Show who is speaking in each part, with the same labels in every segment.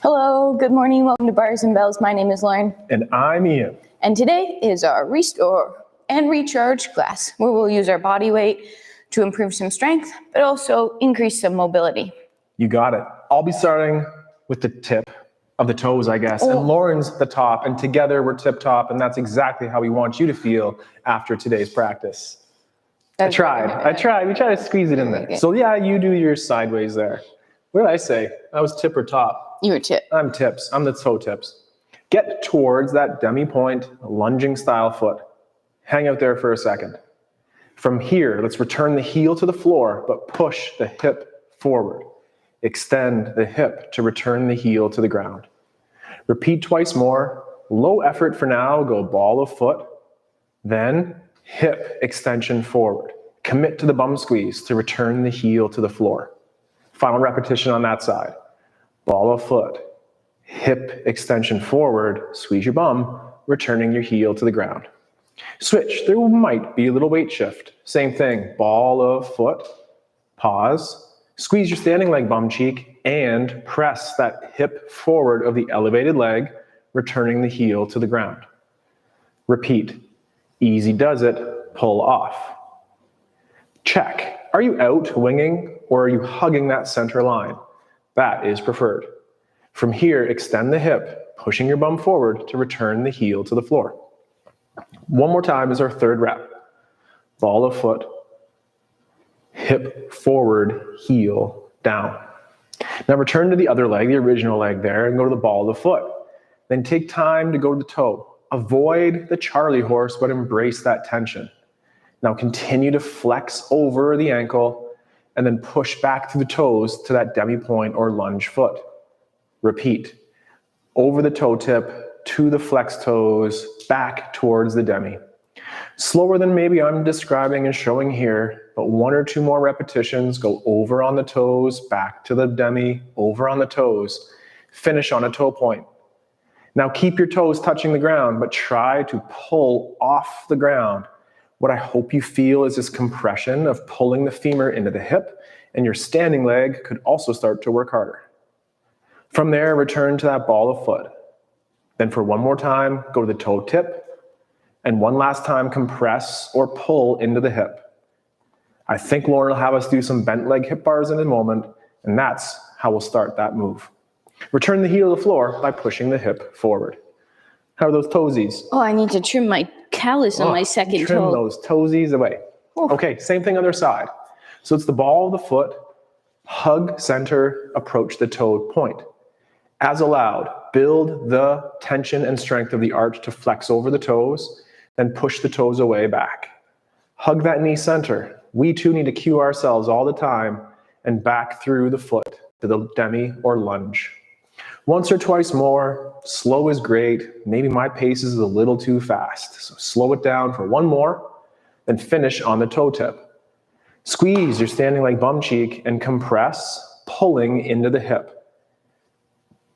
Speaker 1: Hello, good morning, welcome to Bars and Bells. My name is Lauren.
Speaker 2: And I'm Ian.
Speaker 1: And today is our Restore and Recharge class, where we'll use our body weight to improve some strength, but also increase some mobility.
Speaker 2: You got it. I'll be starting with the tip of the toes, I guess, and Lauren's the top, and together we're tip top, and that's exactly how we want you to feel after today's practice. I tried. We tried to squeeze it in there. So yeah, you do your sideways there. What did I say? I was tip or top?
Speaker 1: You were tip.
Speaker 2: I'm tips. I'm the toe tips. Get towards that demi-point lunging style foot. Hang out there for a second. From here, let's return the heel to the floor, but push the hip forward. Extend the hip to return the heel to the ground. Repeat twice more. Low effort for now. Go ball of foot. Then hip extension forward. Commit to the bum squeeze to return the heel to the floor. Final repetition on that side. Ball of foot. Hip extension forward. Squeeze your bum, returning your heel to the ground. Switch. There might be a little weight shift. Same thing. Ball of foot. Pause. Squeeze your standing leg bum cheek and press that hip forward of the elevated leg, returning the heel to the ground. Repeat. Easy does it. Pull off. Check. Are you out winging or are you hugging that center line? That is preferred. From here, extend the hip, pushing your bum forward to return the heel to the floor. One more time is our third rep. Ball of foot. Hip forward, heel down. Now return to the other leg, the original leg there, and go to the ball of the foot. Then take time to go to the toe. Avoid the Charlie horse, but embrace that tension. Now continue to flex over the ankle and then push back through the toes to that demi-point or lunge foot. Repeat. Over the toe tip, to the flex toes, back towards the demi. Slower than maybe I'm describing and showing here, but one or two more repetitions. Go over on the toes, back to the demi, over on the toes. Finish on a toe point. Now keep your toes touching the ground, but try to pull off the ground. What I hope you feel is this compression of pulling the femur into the hip, and your standing leg could also start to work harder. From there, return to that ball of foot. Then for one more time, go to the toe tip. And one last time, compress or pull into the hip. I think Lauren will have us do some bent leg hip bars in a moment, and that's how we'll start that move. Return the heel to the floor by pushing the hip forward. How are those toesies?
Speaker 1: Oh, I need to trim my callus on my second toe.
Speaker 2: Trim those toesies away. Okay, same thing other side. So it's the ball of the foot, hug center, approach the toe point. As allowed, build the tension and strength of the arch to flex over the toes, then push the toes away back. Hug that knee center. We too need to cue ourselves all the time and back through the foot to the demi or lunge. Once or twice more, slow is great. Maybe my pace is a little too fast. So slow it down for one more, then finish on the toe tip. Squeeze your standing leg bum cheek and compress, pulling into the hip.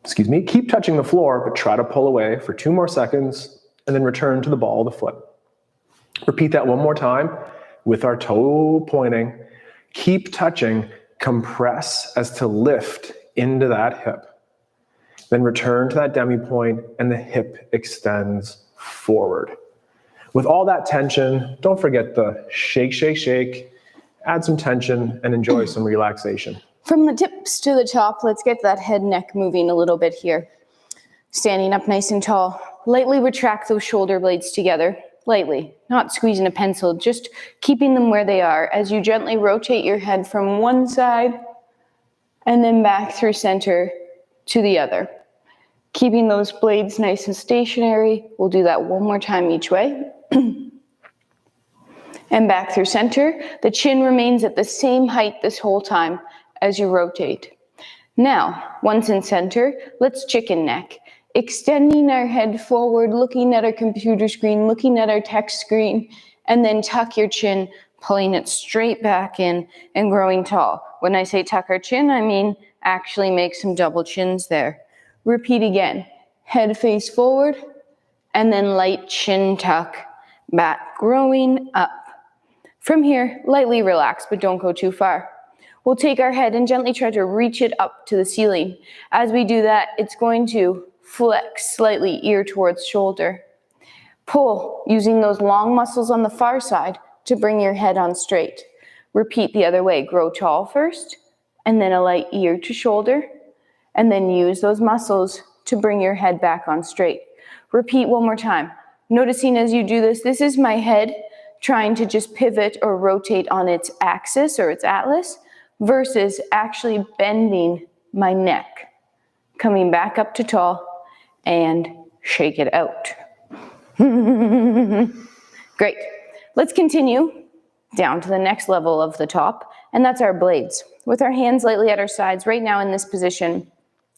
Speaker 2: Keep touching the floor, but try to pull away for 2 more seconds and then return to the ball of the foot. Repeat that one more time with our toe pointing. Keep touching, compress as to lift into that hip. Then return to that demi point and the hip extends forward. With all that tension, don't forget the shake, shake, shake. Add some tension and enjoy some relaxation.
Speaker 1: From the tips to the top, let's get that head neck moving a little bit here. Standing up nice and tall. Lightly retract those shoulder blades together. Lightly, not squeezing a pencil, just keeping them where they are as you gently rotate your head from one side and then back through center to the other. Keeping those blades nice and stationary. We'll do that one more time each way. And back through center. The chin remains at the same height this whole time as you rotate. Now, once in center, let's chicken neck. Extending our head forward, looking at our computer screen, looking at our text screen, and then tuck your chin, pulling it straight back in and growing tall. When I say tuck our chin, I mean actually make some double chins there. Repeat again. Head face forward, and then light chin tuck, back growing up. From here, lightly relax, but don't go too far. We'll take our head and gently try to reach it up to the ceiling. As we do that, it's going to flex slightly ear towards shoulder. Pull, using those long muscles on the far side to bring your head on straight. Repeat the other way. Grow tall first, and then a light ear to shoulder, and then use those muscles to bring your head back on straight. Repeat one more time. Noticing as you do this, this is my head trying to just pivot or rotate on its axis or its atlas versus actually bending my neck. Coming back up to tall and shake it out. Great. Let's continue down to the next level of the top, and that's our blades. With our hands lightly at our sides, right now in this position,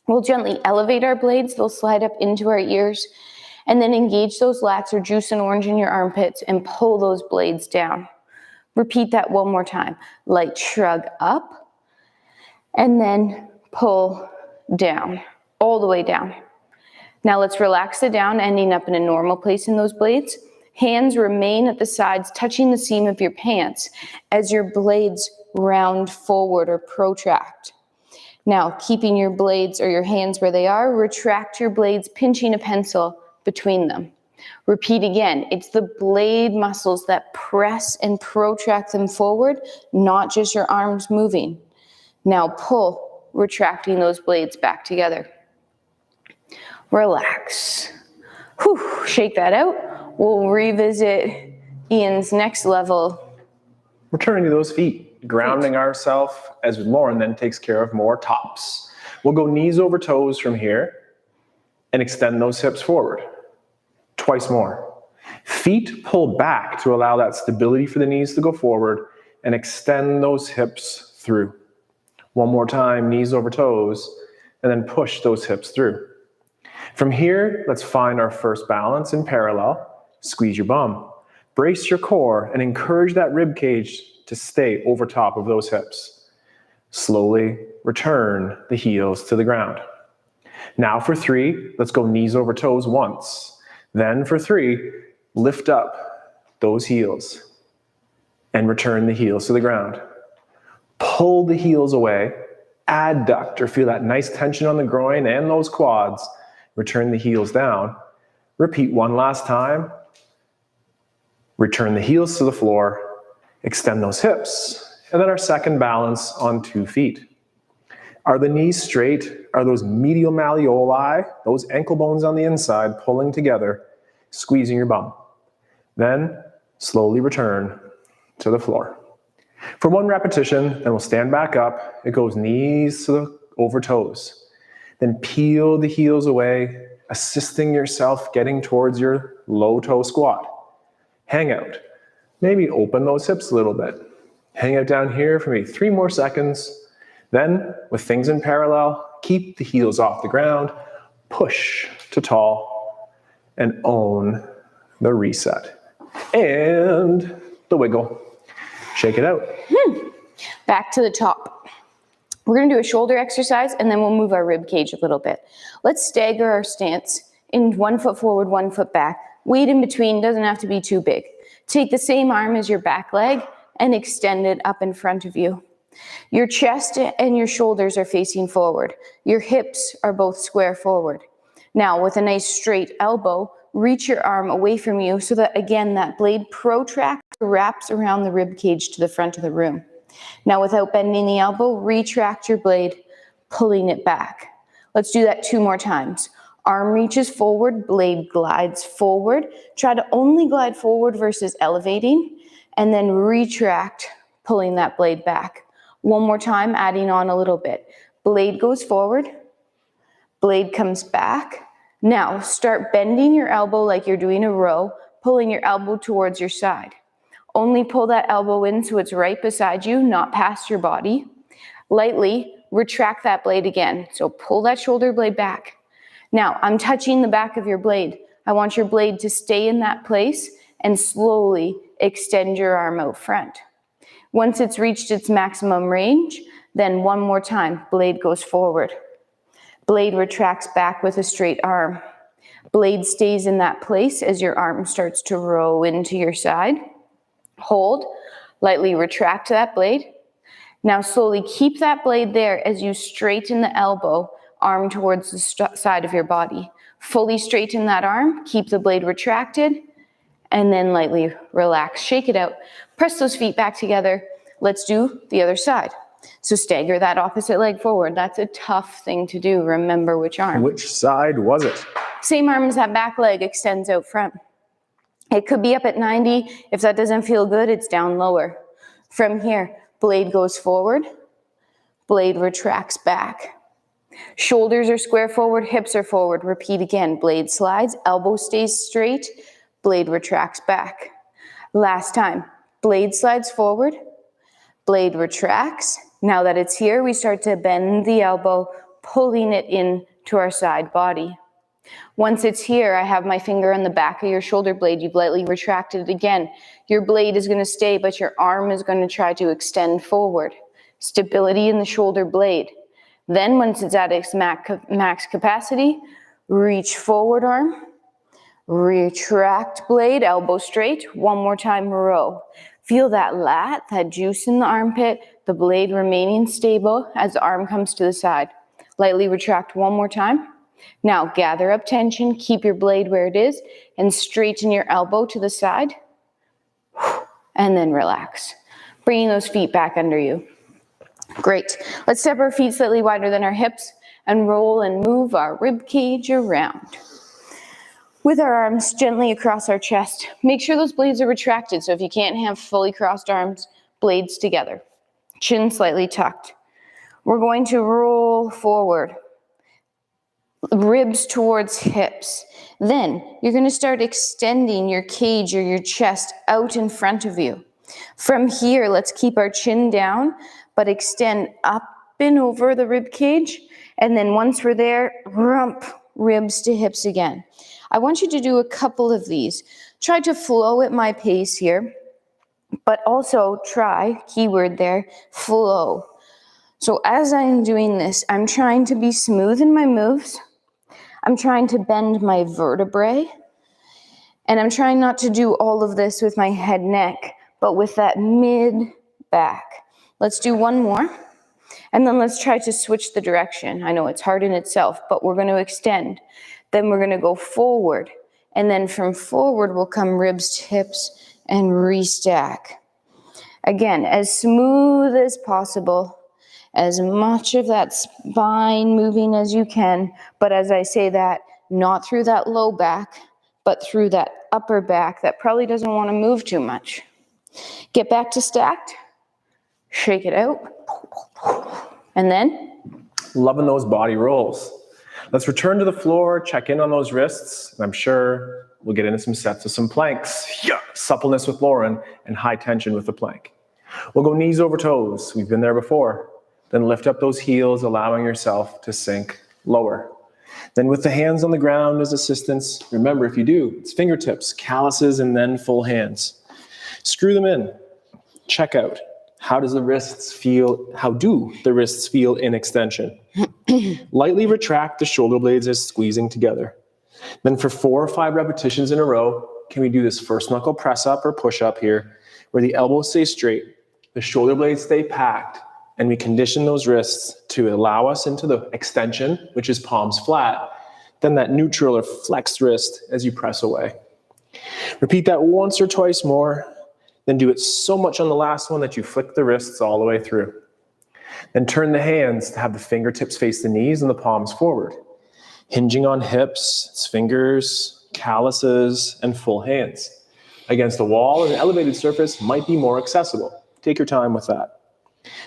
Speaker 1: we'll gently elevate our blades. They'll slide up into our ears, and then engage those lats or juice and orange in your armpits and pull those blades down. Repeat that one more time. Light shrug up, and then pull down, all the way down. Now let's relax the down, ending up in a normal place in those blades. Hands remain at the sides, touching the seam of your pants as your blades round forward or protract. Now, keeping your blades or your hands where they are, retract your blades, pinching a pencil between them. Repeat again. It's the blade muscles that press and protract them forward, not just your arms moving. Now pull, retracting those blades back together. Relax. Whew, shake that out. We'll revisit Ian's next level.
Speaker 2: Returning to those feet, grounding ourselves as Lauren then takes care of more tops. We'll go knees over toes from here and extend those hips forward. Twice more. Feet pull back to allow that stability for the knees to go forward and extend those hips through. One more time, knees over toes, and then push those hips through. From here, let's find our first balance in parallel. Squeeze your bum. Brace your core and encourage that rib cage to stay over top of those hips. Slowly return the heels to the ground. Now for 3, let's go knees over toes once. Then for 3, lift up those heels and return the heels to the ground. Pull the heels away, adduct or feel that nice tension on the groin and those quads. Return the heels down. Repeat one last time. Return the heels to the floor, extend those hips, and then our second balance on 2 feet. Are the knees straight? Are those medial malleoli, those ankle bones on the inside, pulling together, squeezing your bum? Then slowly return to the floor. For 1 repetition, then we'll stand back up. It goes knees to the over toes. Then peel the heels away, assisting yourself getting towards your low toe squat. Hang out. Maybe open those hips a little bit. Hang out down here for maybe 3 more seconds. Then, with things in parallel, keep the heels off the ground, push to tall, and own the reset. And the wiggle. Shake it out.
Speaker 1: Back to the top. We're going to do a shoulder exercise, and then we'll move our rib cage a little bit. Let's stagger our stance in 1 foot forward, 1 foot back. Weight in between, doesn't have to be too big. Take the same arm as your back leg and extend it up in front of you. Your chest and your shoulders are facing forward. Your hips are both square forward. Now, with a nice straight elbow, reach your arm away from you so that, again, that blade protracts, wraps around the rib cage to the front of the room. Now, without bending the elbow, retract your blade, pulling it back. Let's do that 2 more times. Arm reaches forward, blade glides forward. Try to only glide forward versus elevating, and then retract, pulling that blade back. 1 more time, adding on a little bit. Blade goes forward, blade comes back. Now, start bending your elbow like you're doing a row, pulling your elbow towards your side. Only pull that elbow in so it's right beside you, not past your body. Lightly retract that blade again. So pull that shoulder blade back. Now, I'm touching the back of your blade. I want your blade to stay in that place and slowly extend your arm out front. Once it's reached its maximum range, then 1 more time, blade goes forward. Blade retracts back with a straight arm. Blade stays in that place as your arm starts to row into your side. Hold, lightly retract that blade, Now slowly keep that blade there as you straighten the elbow, arm towards the side of your body. Fully straighten that arm, keep the blade retracted, and then lightly relax. Shake it out. Press those feet back together. Let's do the other side. So stagger that opposite leg forward. That's a tough thing to do. Remember which arm.
Speaker 2: Which side was it?
Speaker 1: Same arm as that back leg extends out front. It could be up at 90. If that doesn't feel good, it's down lower. From here, blade goes forward, blade retracts back. Shoulders are square forward, hips are forward. Repeat again. Blade slides, elbow stays straight, blade retracts back. Last time. Blade slides forward, blade retracts. Now that it's here, we start to bend the elbow, pulling it in to our side body. Once it's here, I have my finger on the back of your shoulder blade. You've lightly retracted it again. Your blade is going to stay, but your arm is going to try to extend forward. Stability in the shoulder blade. Then once it's at its max capacity, reach forward arm, retract blade, elbow straight. One more time, row. Feel that lat, that juice in the armpit, the blade remaining stable as the arm comes to the side. Lightly retract one more time. Now gather up tension, keep your blade where it is, and straighten your elbow to the side. And then relax. Bringing those feet back under you. Great. Let's step our feet slightly wider than our hips and roll and move our rib cage around. With our arms gently across our chest, make sure those blades are retracted. So if you can't have fully crossed arms, blades together. Chin slightly tucked. We're going to roll forward. Ribs towards hips. Then you're going to start extending your cage or your chest out in front of you. From here, let's keep our chin down, but extend up and over the rib cage. And then once we're there, rump, ribs to hips again. I want you to do a couple of these. Try to flow at my pace here, but also try, keyword there, flow. So as I'm doing this, I'm trying to be smooth in my moves. I'm trying to bend my vertebrae. And I'm trying not to do all of this with my head, neck, but with that mid-back. Let's do one more. And then let's try to switch the direction. I know it's hard in itself, but we're going to extend. Then we're going to go forward. And then from forward will come ribs to hips and restack. Again, as smooth as possible. As much of that spine moving as you can. But as I say that, not through that low back, but through that upper back that probably doesn't want to move too much. Get back to stacked. Shake it out. And then?
Speaker 2: Loving those body rolls. Let's return to the floor, check in on those wrists, and I'm sure we'll get into some sets of some planks. Yeah. Suppleness with Lauren and high tension with the plank. We'll go knees over toes. We've been there before. Then lift up those heels, allowing yourself to sink lower. Then with the hands on the ground as assistance, remember if you do, it's fingertips, calluses, and then full hands. Screw them in. Check out. How do the wrists feel in extension? Lightly retract the shoulder blades as squeezing together. Then for 4 or 5 repetitions in a row, can we do this first knuckle press up or push up here, where the elbows stay straight, the shoulder blades stay packed, and we condition those wrists to allow us into the extension, which is palms flat, then that neutral or flexed wrist as you press away. Repeat that once or twice more, then do it so much on the last one that you flick the wrists all the way through. Then turn the hands to have the fingertips face the knees and the palms forward. Hinging on hips, it's fingers, calluses, and full hands. Against a wall, an elevated surface might be more accessible. Take your time with that.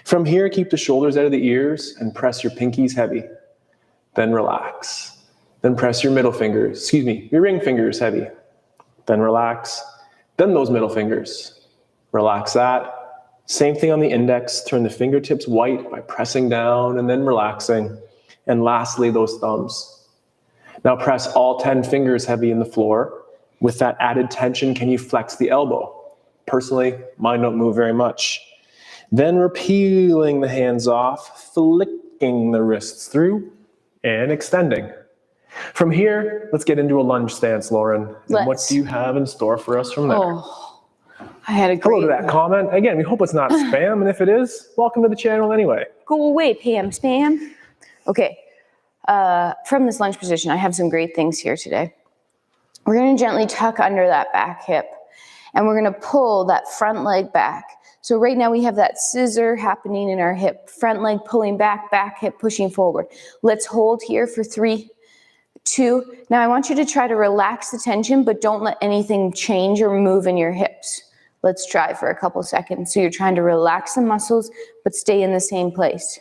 Speaker 2: From here, keep the shoulders out of the ears and press your pinkies heavy. Then relax. Then press your your ring fingers heavy. Then relax. Then those middle fingers. Relax that. Same thing on the index. Turn the fingertips white by pressing down and then relaxing. And lastly, those thumbs. Now press all 10 fingers heavy in the floor. With that added tension, can you flex the elbow? Personally, mine don't move very much. Then we're peeling the hands off, flicking the wrists through, and extending. From here, let's get into a lunge stance, Lauren. And what do you have in store for us from there?
Speaker 1: Oh, I had a great...
Speaker 2: Hello to that comment. Again, we hope it's not spam, and if it is, welcome to the channel anyway.
Speaker 1: Go away, Pam spam. Okay, from this lunge position, I have some great things here today. We're gonna gently tuck under that back hip, and we're gonna pull that front leg back. So right now we have that scissor happening in our hip, front leg pulling back, back hip pushing forward. Let's hold here for 3, 2. Now I want you to try to relax the tension, but don't let anything change or move in your hips. Let's try for a couple seconds. So you're trying to relax the muscles, but stay in the same place.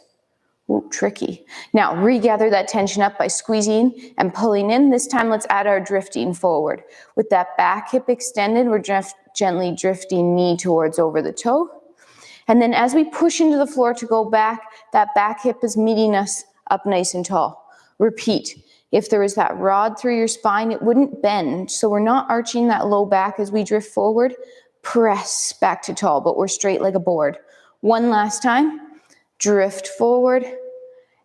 Speaker 1: Ooh, tricky. Now regather that tension up by squeezing and pulling in. This time let's add our drifting forward. With that back hip extended, we're gently drifting knee towards over the toe. And then as we push into the floor to go back, that back hip is meeting us up nice and tall. Repeat. If there was that rod through your spine, it wouldn't bend. So we're not arching that low back as we drift forward. Press back to tall, but we're straight like a board. One last time. Drift forward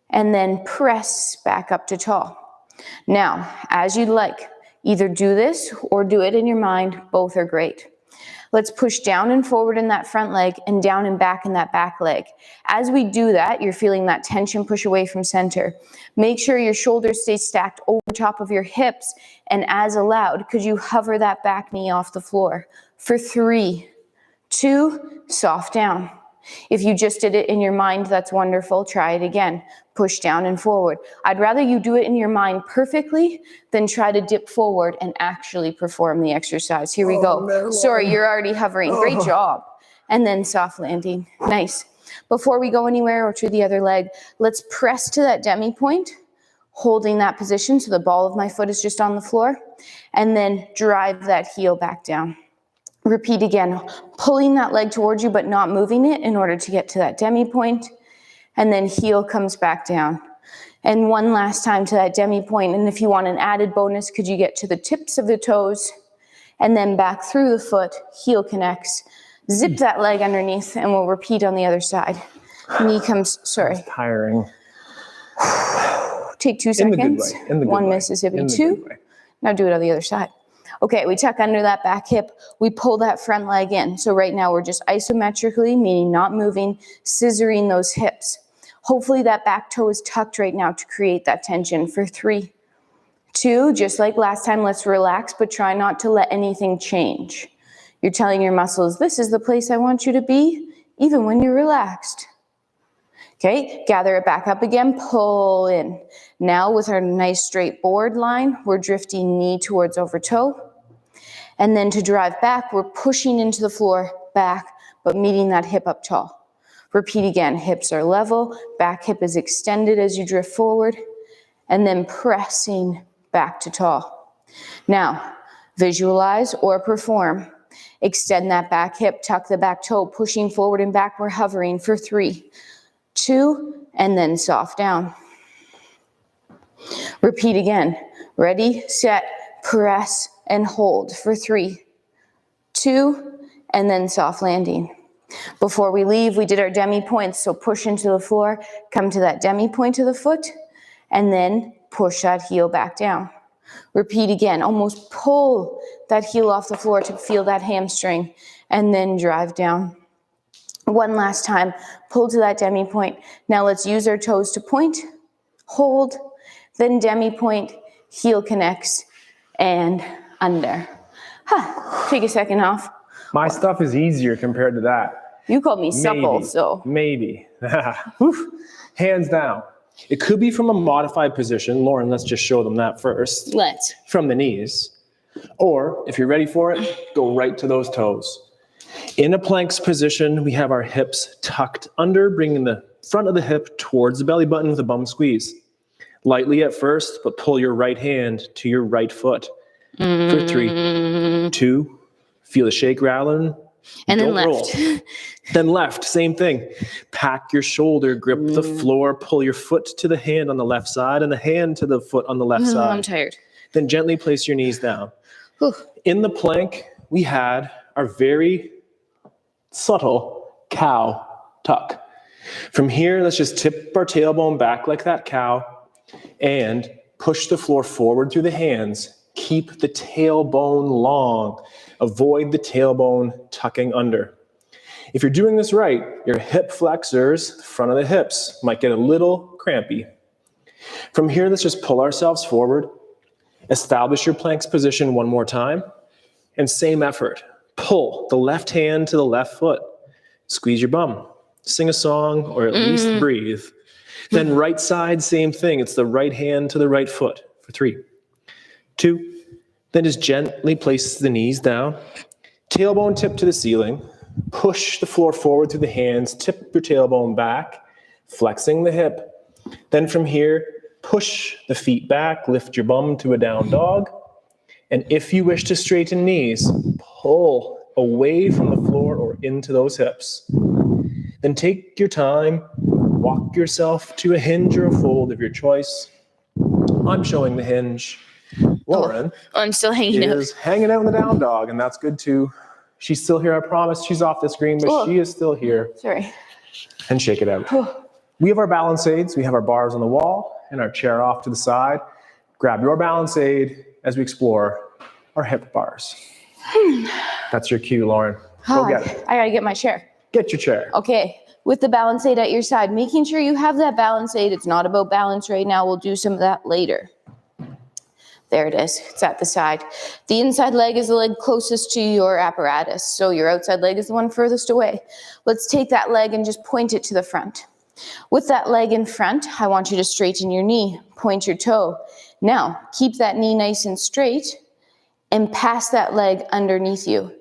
Speaker 1: and then press back up to tall. Now, as you'd like, either do this or do it in your mind. Both are great. Let's push down and forward in that front leg and down and back in that back leg. As we do that, you're feeling that tension push away from center. Make sure your shoulders stay stacked over top of your hips, and as allowed, could you hover that back knee off the floor? For 3, 2, soft down. If you just did it in your mind, that's wonderful. Try it again. Push down and forward. I'd rather you do it in your mind perfectly than try to dip forward and actually perform the exercise. Here we go.
Speaker 2: Man,
Speaker 1: sorry, you're already hovering. Great job. And then soft landing. Nice. Before we go anywhere or to the other leg, let's press to that demi point, holding that position so the ball of my foot is just on the floor, and then drive that heel back down. Repeat again, pulling that leg towards you but not moving it in order to get to that demi point, and then heel comes back down. And one last time to that demi point, and if you want an added bonus, could you get to the tips of the toes, and then back through the foot, heel connects, zip that leg underneath, and we'll repeat on the other side. Knee comes, sorry.
Speaker 2: It's tiring.
Speaker 1: Take 2 seconds.
Speaker 2: In the good way.
Speaker 1: One Mississippi, 2. Now do it on the other side. Okay, we tuck under that back hip, we pull that front leg in. So right now we're just isometrically, meaning not moving, scissoring those hips. Hopefully that back toe is tucked right now to create that tension. For 3, 2, just like last time, let's relax, but try not to let anything change. You're telling your muscles, this is the place I want you to be, even when you're relaxed. Okay, gather it back up again, pull in. Now with our nice straight board line, we're drifting knee towards over toe. And then to drive back, we're pushing into the floor back, but meeting that hip up tall. Repeat again, hips are level, back hip is extended as you drift forward, and then pressing back to tall. Now, visualize or perform. Extend that back hip, tuck the back toe, pushing forward and back, we're hovering for 3, 2, and then soft down. Repeat again. Ready, set, press, and hold for 3, 2, and then soft landing. Before we leave, we did our demi points, so push into the floor, come to that demi point of the foot, and then push that heel back down. Repeat again, almost pull that heel off the floor to feel that hamstring, and then drive down. One last time, pull to that demi point. Now let's use our toes to point, hold, then demi point, heel connects, and under. Take a second off.
Speaker 2: My stuff is easier compared to that.
Speaker 1: You called me supple, so.
Speaker 2: Maybe. Hands down. It could be from a modified position. Lauren, let's just show them that first.
Speaker 1: Let's.
Speaker 2: From the knees. Or, if you're ready for it, go right to those toes. In a planks position, we have our hips tucked under, bringing the front of the hip towards the belly button with a bum squeeze. Lightly at first, but pull your right hand to your right foot. For 3, 2, feel the shake rattling.
Speaker 1: And then left.
Speaker 2: Roll. Then left, same thing. Pack your shoulder, grip the floor, pull your foot to the hand on the left side and the hand to the foot on the left side.
Speaker 1: I'm tired.
Speaker 2: Then gently place your knees down. In the plank, we had our very subtle cow tuck. From here, let's just tip our tailbone back like that cow and push the floor forward through the hands. Keep the tailbone long. Avoid the tailbone tucking under. If you're doing this right, your hip flexors, the front of the hips, might get a little crampy. From here, let's just pull ourselves forward. Establish your planks position one more time. And same effort. Pull the left hand to the left foot. Squeeze your bum. Sing a song or at least breathe. Then right side, same thing. It's the right hand to the right foot for 3, 2. Then just gently place the knees down. Tailbone tip to the ceiling. Push the floor forward through the hands. Tip your tailbone back, flexing the hip. Then from here, push the feet back. Lift your bum to a down dog. And if you wish to straighten knees, pull away from the floor or into those hips. Then take your time. Walk yourself to a hinge or a fold of your choice. I'm showing the hinge. Lauren
Speaker 1: I'm still hanging out.
Speaker 2: is hanging out in the down dog, and that's good too. She's still here, I promise. She's off the screen, but she is still here.
Speaker 1: Sorry.
Speaker 2: And shake it out. We have our balance aids. We have our bars on the wall and our chair off to the side. Grab your balance aid as we explore our hip bars. That's your cue, Lauren. Go get it.
Speaker 1: I gotta get my chair.
Speaker 2: Get your chair.
Speaker 1: Okay, with the balance aid at your side, making sure you have that balance aid. It's not about balance right now. We'll do some of that later. There it is. It's at the side. The inside leg is the leg closest to your apparatus. So your outside leg is the one furthest away. Let's take that leg and just point it to the front. With that leg in front, I want you to straighten your knee, point your toe. Now, keep that knee nice and straight and pass that leg underneath you.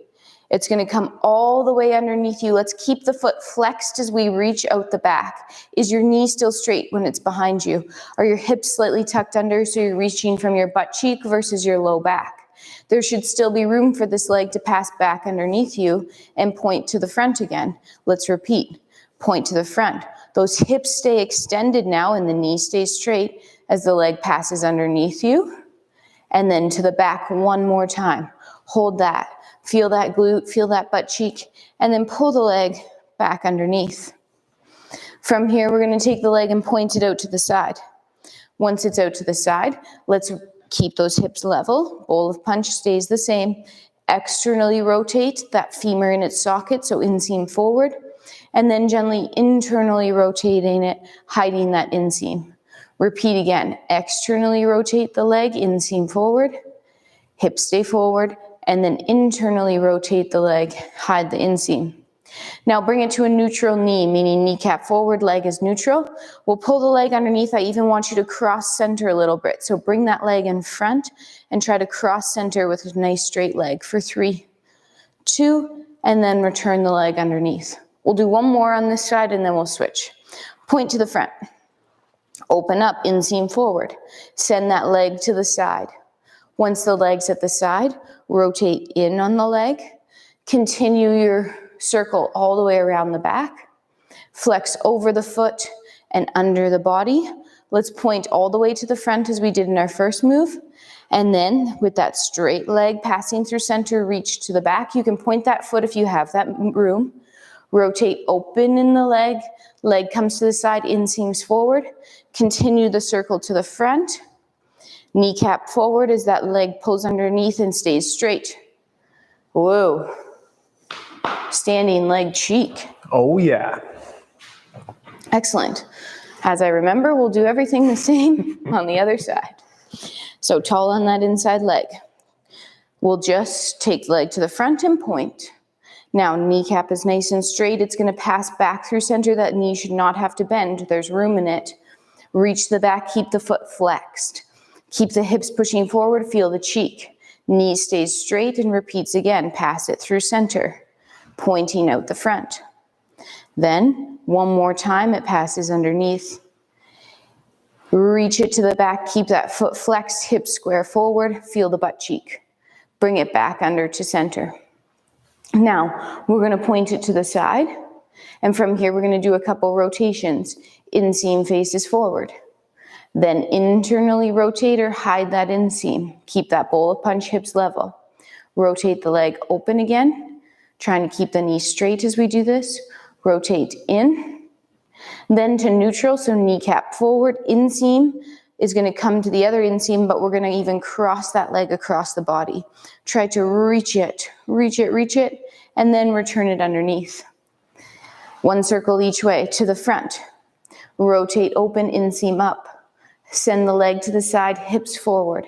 Speaker 1: It's going to come all the way underneath you. Let's keep the foot flexed as we reach out the back. Is your knee still straight when it's behind you? Are your hips slightly tucked under so you're reaching from your butt cheek versus your low back? There should still be room for this leg to pass back underneath you and point to the front again. Let's repeat. Point to the front. Those hips stay extended now and the knee stays straight as the leg passes underneath you. And then to the back one more time. Hold that. Feel that glute, feel that butt cheek, and then pull the leg back underneath. From here, we're going to take the leg and point it out to the side. Once it's out to the side, let's keep those hips level. Bowl of punch stays the same. Externally rotate that femur in its socket, so inseam forward, and then gently internally rotating it, hiding that inseam. Repeat again. Externally rotate the leg, inseam forward, hips stay forward, and then internally rotate the leg, hide the inseam. Now bring it to a neutral knee, meaning kneecap forward, leg is neutral. We'll pull the leg underneath. I even want you to cross center a little bit. So bring that leg in front and try to cross center with a nice straight leg for 3, 2, and then return the leg underneath. We'll do one more on this side and then we'll switch. Point to the front. Open up, inseam forward. Send that leg to the side. Once the leg's at the side, rotate in on the leg. Continue your circle all the way around the back. Flex over the foot and under the body. Let's point all the way to the front as we did in our first move. And then with that straight leg passing through center, reach to the back. You can point that foot if you have that room. Rotate open in the leg. Leg comes to the side, inseams forward. Continue the circle to the front. Kneecap forward as that leg pulls underneath and stays straight. Whoa. Standing leg cheek.
Speaker 2: Oh, yeah.
Speaker 1: Excellent. As I remember, we'll do everything the same on the other side. So tall on that inside leg. We'll just take the leg to the front and point. Now, kneecap is nice and straight. It's going to pass back through center. That knee should not have to bend. There's room in it. Reach the back, keep the foot flexed. Keep the hips pushing forward, feel the cheek. Knee stays straight and repeats again. Pass it through center, pointing out the front. Then, one more time, it passes underneath. Reach it to the back, keep that foot flexed, hips square forward, feel the butt cheek. Bring it back under to center. Now, we're going to point it to the side. And from here, we're going to do a couple rotations. Inseam faces forward. Then internally rotate or hide that inseam. Keep that bowl of punch hips level. Rotate the leg open again. Trying to keep the knee straight as we do this. Rotate in. Then to neutral, so kneecap forward. Inseam is going to come to the other inseam, but we're going to even cross that leg across the body. Try to reach it, and then return it underneath. One circle each way to the front. Rotate open, inseam up. Send the leg to the side, hips forward.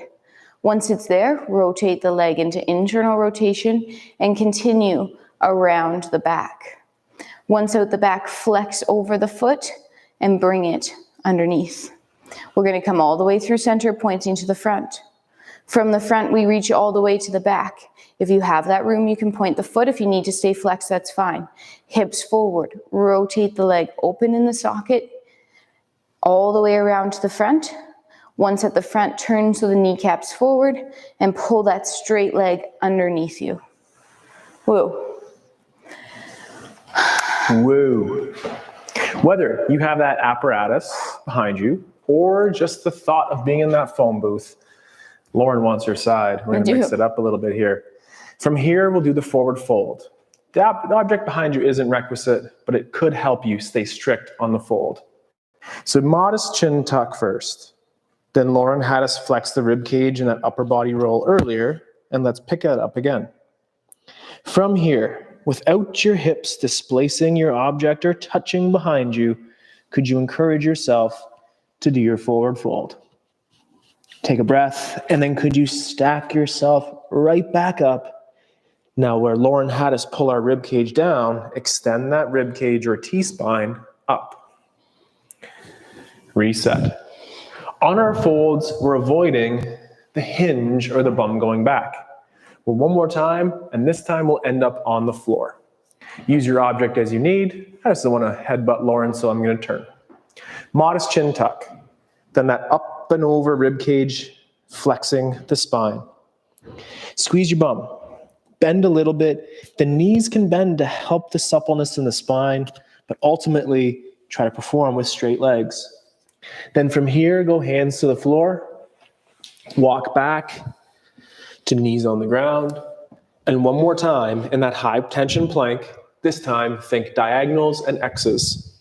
Speaker 1: Once it's there, rotate the leg into internal rotation and continue around the back. Once out the back, flex over the foot and bring it underneath. We're going to come all the way through center, pointing to the front. From the front, we reach all the way to the back. If you have that room, you can point the foot. If you need to stay flexed, that's fine. Hips forward, rotate the leg, open in the socket, all the way around to the front. Once at the front, turn so the kneecaps forward and pull that straight leg underneath you. Whoa.
Speaker 2: Woo. Whether you have that apparatus behind you or just the thought of being in that phone booth, Lauren wants your side. We're going to mix it up a little bit here. From here, we'll do the forward fold. The object behind you isn't requisite, but it could help you stay strict on the fold. So modest chin tuck first. Then Lauren had us flex the rib cage in that upper body roll earlier, and let's pick it up again. From here, without your hips displacing your object or touching behind you, could you encourage yourself to do your forward fold? Take a breath, and then could you stack yourself right back up? Now where Lauren had us pull our rib cage down, extend that rib cage or T-spine up. Reset. On our folds, we're avoiding the hinge or the bum going back. Well, one more time, and this time we'll end up on the floor. Use your object as you need. I just don't want to headbutt Lauren, so I'm going to turn. Modest chin tuck. Then that up and over rib cage, flexing the spine. Squeeze your bum. Bend a little bit. The knees can bend to help the suppleness in the spine, but ultimately try to perform with straight legs. Then from here, go hands to the floor. Walk back to knees on the ground. And one more time in that high tension plank, this time think diagonals and X's.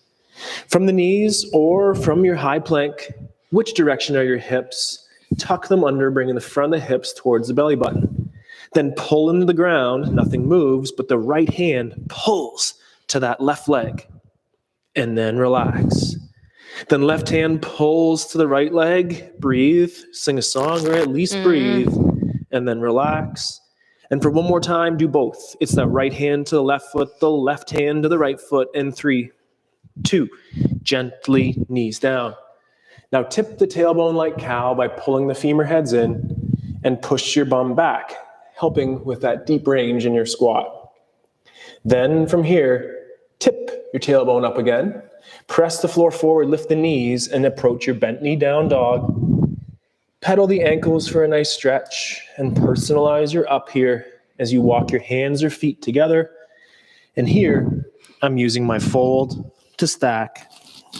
Speaker 2: From the knees or from your high plank, which direction are your hips? Tuck them under, bringing the front of the hips towards the belly button. Then pull into the ground, nothing moves, but the right hand pulls to that left leg. And then relax. Then left hand pulls to the right leg, breathe, sing a song, or at least breathe, and then relax. And for one more time, do both. It's that right hand to the left foot, the left hand to the right foot, and 3, 2, gently knees down. Now tip the tailbone like cow by pulling the femur heads in and push your bum back, helping with that deep range in your squat. Then from here, tip your tailbone up again. Press the floor forward, lift the knees, and approach your bent knee down dog. Pedal the ankles for a nice stretch and personalize your up here as you walk your hands or feet together. And here, I'm using my fold to stack.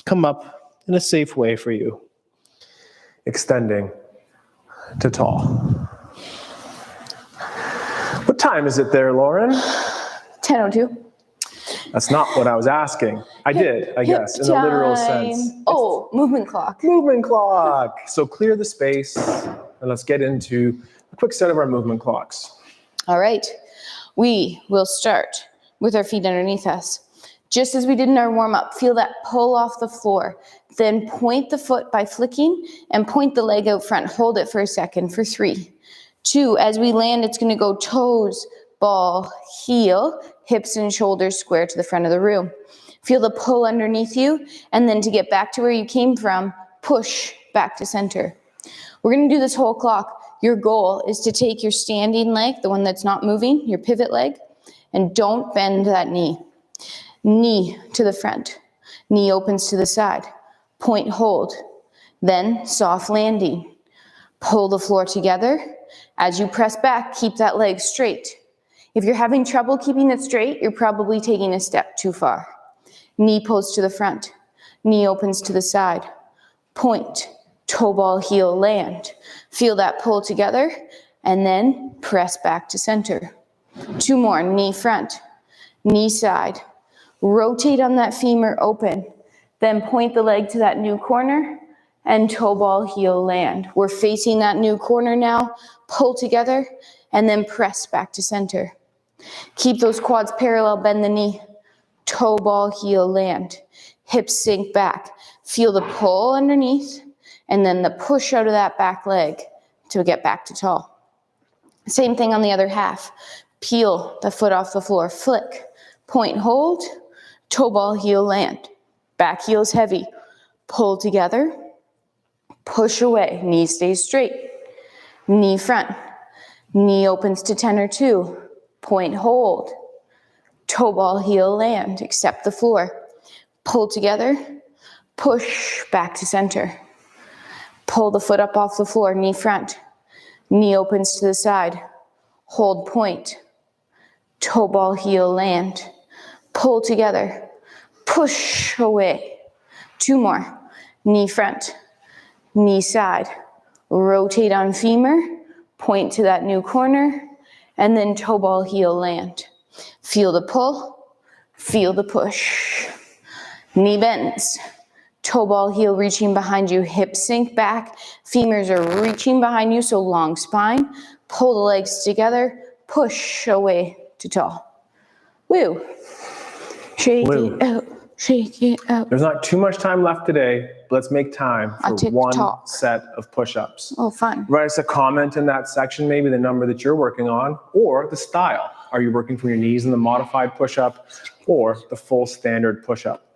Speaker 2: Come up in a safe way for you. Extending to tall. What time is it there, Lauren?
Speaker 1: 10:02.
Speaker 2: That's not what I was asking. I did, I guess, in the literal sense.
Speaker 1: Oh, movement clock.
Speaker 2: Movement clock. So clear the space and let's get into a quick set of our movement clocks.
Speaker 1: All right. We will start with our feet underneath us. Just as we did in our warm-up, feel that pull off the floor. Then point the foot by flicking and point the leg out front. Hold it for a second for 3, 2. As we land, it's going to go toes, ball, heel, hips and shoulders square to the front of the room. Feel the pull underneath you, and then to get back to where you came from, push back to center. We're going to do this whole clock. Your goal is to take your standing leg, the one that's not moving, your pivot leg, and don't bend that knee. Knee to the front. Knee opens to the side. Point, hold. Then soft landing. Pull the floor together. As you press back, keep that leg straight. If you're having trouble keeping it straight, you're probably taking a step too far. Knee pulls to the front. Knee opens to the side. Point, toe ball, heel, land. Feel that pull together, and then press back to center. 2 more, knee front, knee side. Rotate on that femur open. Then point the leg to that new corner, and toe ball, heel, land. We're facing that new corner now. Pull together and then press back to center. Keep those quads parallel, bend the knee. Toe ball, heel, land. Hips sink back. Feel the pull underneath and then the push out of that back leg to get back to tall. Same thing on the other half. Peel the foot off the floor. Flick. Point, hold. Toe ball, heel, land. Back heel's heavy. Pull together. Push away. Knee stays straight. Knee front. Knee opens to 10 or 2. Point, hold. Toe ball, heel, land. Accept the floor. Pull together. Push back to center. Pull the foot up off the floor. Knee front. Knee opens to the side. Hold point. Toe ball, heel, land. Pull together. Push away. 2 more. Knee front. Knee side. Rotate on femur. Point to that new corner. And then toe ball, heel, land. Feel the pull. Feel the push. Knee bends. Toe ball, heel reaching behind you. Hips sink back. Femurs are reaching behind you, so long spine. Pull the legs together. Push away to tall. Woo. Shake it out. Shake it out.
Speaker 2: There's not too much time left today, but let's make time for one set of push-ups.
Speaker 1: Oh, fun.
Speaker 2: Write us a comment in that section, maybe the number that you're working on, or the style. Are you working from your knees in the modified push-up, or the full standard push-up,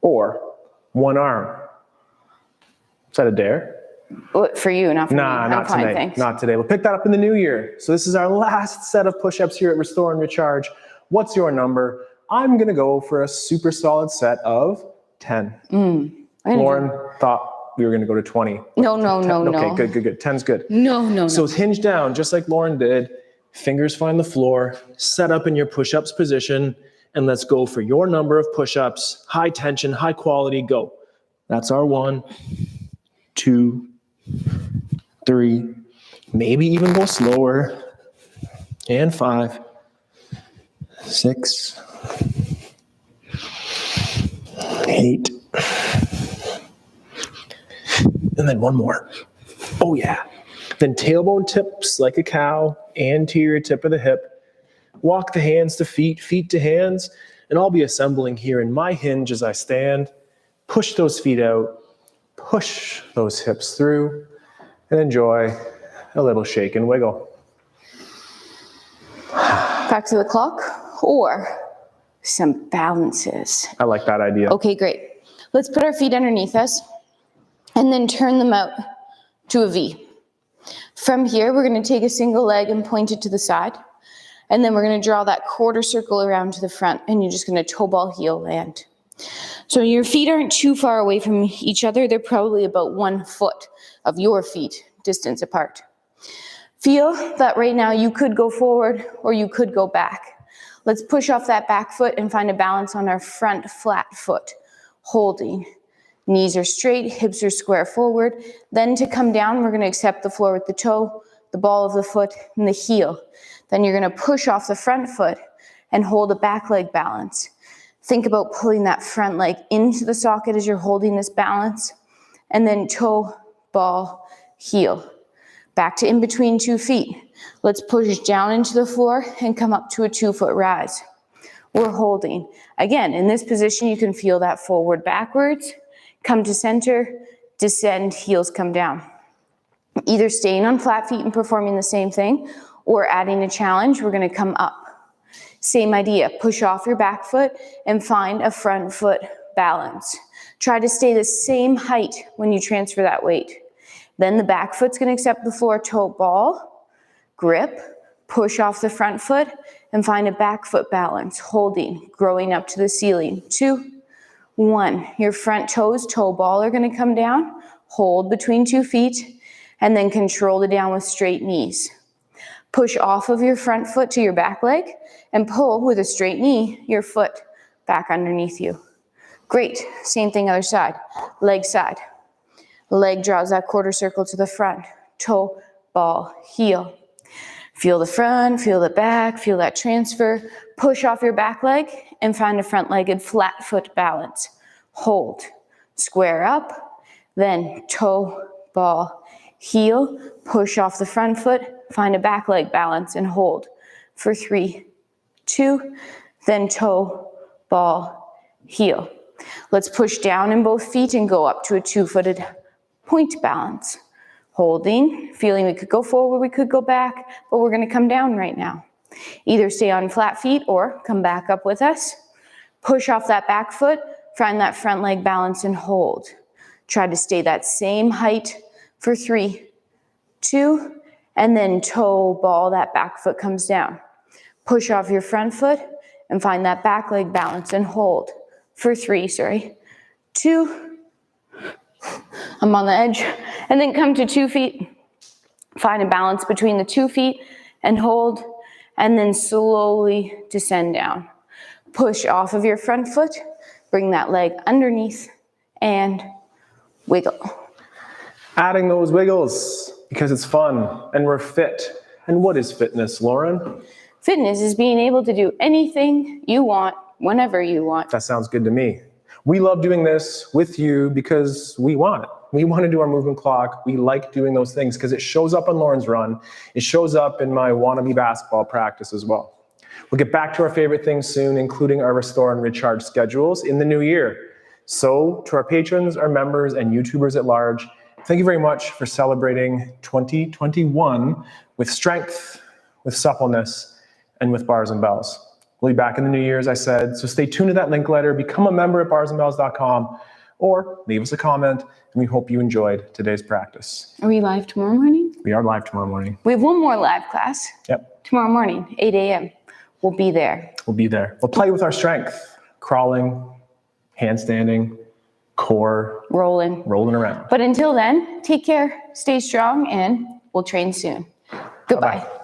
Speaker 2: or one arm? Is that a dare?
Speaker 1: For you, not for me.
Speaker 2: Not today.
Speaker 1: Thanks.
Speaker 2: Not today. We'll pick that up in the new year. So this is our last set of push-ups here at Restore and Recharge. What's your number? I'm going to go for a super solid set of 10. Lauren thought we were going to go to 20.
Speaker 1: No.
Speaker 2: Okay, good. 10's good.
Speaker 1: No.
Speaker 2: So it's hinge down, just like Lauren did. Fingers find the floor. Set up in your push-ups position. And let's go for your number of push-ups. High tension, high quality, go. That's our 1, 2, 3. Maybe even go slower. And 5, 6, 8. And then 1 more. Oh yeah. Then tailbone tips like a cow, anterior tip of the hip. Walk the hands to feet, feet to hands, and I'll be assembling here in my hinge as I stand. Push those feet out, push those hips through, and enjoy a little shake and wiggle.
Speaker 1: Back to the clock, or some balances.
Speaker 2: I like that idea.
Speaker 1: Okay, great. Let's put our feet underneath us, and then turn them out to a V. From here, we're going to take a single leg and point it to the side. And then we're going to draw that quarter circle around to the front, and you're just going to toe ball, heel, land. So your feet aren't too far away from each other. They're probably about 1 foot of your feet distance apart. Feel that right now you could go forward or you could go back. Let's push off that back foot and find a balance on our front flat foot. Holding. Knees are straight, hips are square forward. Then to come down, we're going to accept the floor with the toe, the ball of the foot, and the heel. Then you're going to push off the front foot and hold a back leg balance. Think about pulling that front leg into the socket as you're holding this balance. And then toe, ball, heel. Back to in between 2 feet. Let's push down into the floor and come up to a 2-foot rise. We're holding. Again, in this position, you can feel that forward, backwards, come to center, descend, heels come down. Either staying on flat feet and performing the same thing, or adding a challenge, we're going to come up. Same idea, push off your back foot and find a front foot balance. Try to stay the same height when you transfer that weight. Then the back foot's going to accept the floor, toe ball, grip, push off the front foot, and find a back foot balance, holding, growing up to the ceiling. 2, 1. Your front toes, toe ball are going to come down, hold between 2 feet, and then control the down with straight knees. Push off of your front foot to your back leg and pull with a straight knee your foot back underneath you. Great. Same thing other side. Leg side. Leg draws that quarter circle to the front. Toe, ball, heel. Feel the front, feel the back, feel that transfer. Push off your back leg and find a front-legged flat foot balance. Hold. Square up. then toe, ball, heel, push off the front foot, find a back leg balance and hold for 3, 2, then toe, ball, heel. Let's push down in both feet and go up to a 2-footed point balance. Holding, feeling we could go forward, we could go back, but we're gonna come down right now. Either stay on flat feet or come back up with us. Push off that back foot, find that front leg balance and hold. Try to stay that same height for 3, 2, and then toe, ball, that back foot comes down. Push off your front foot and find that back leg balance and hold for 3, 2, I'm on the edge, and then come to 2 feet. Find a balance between the 2 feet and hold, and then slowly descend down. Push off of your front foot, bring that leg underneath, and wiggle.
Speaker 2: Adding those wiggles because it's fun and we're fit. And what is fitness, Lauren?
Speaker 1: Fitness is being able to do anything you want, whenever you want.
Speaker 2: That sounds good to me. We love doing this with you because we want it. We want to do our movement clock. We like doing those things because it shows up on Lauren's run. It shows up in my wannabe basketball practice as well. We'll get back to our favorite things soon, including our restore and recharge schedules in the new year. So to our patrons, our members, and YouTubers at large, thank you very much for celebrating 2021 with strength, with suppleness, and with bars and bells. We'll be back in the new year, as I said, so stay tuned to that link letter, become a member at barsandbells.com, or leave us a comment, and we hope you enjoyed today's practice.
Speaker 1: Are we live tomorrow morning?
Speaker 2: We are live tomorrow morning.
Speaker 1: We have one more live class.
Speaker 2: Yep.
Speaker 1: Tomorrow morning, 8 a.m. We'll be there.
Speaker 2: We'll be there. We'll play with our strength, crawling, handstanding, core, rolling around.
Speaker 1: But until then, take care, stay strong, and we'll train soon. Goodbye.
Speaker 2: Bye-bye.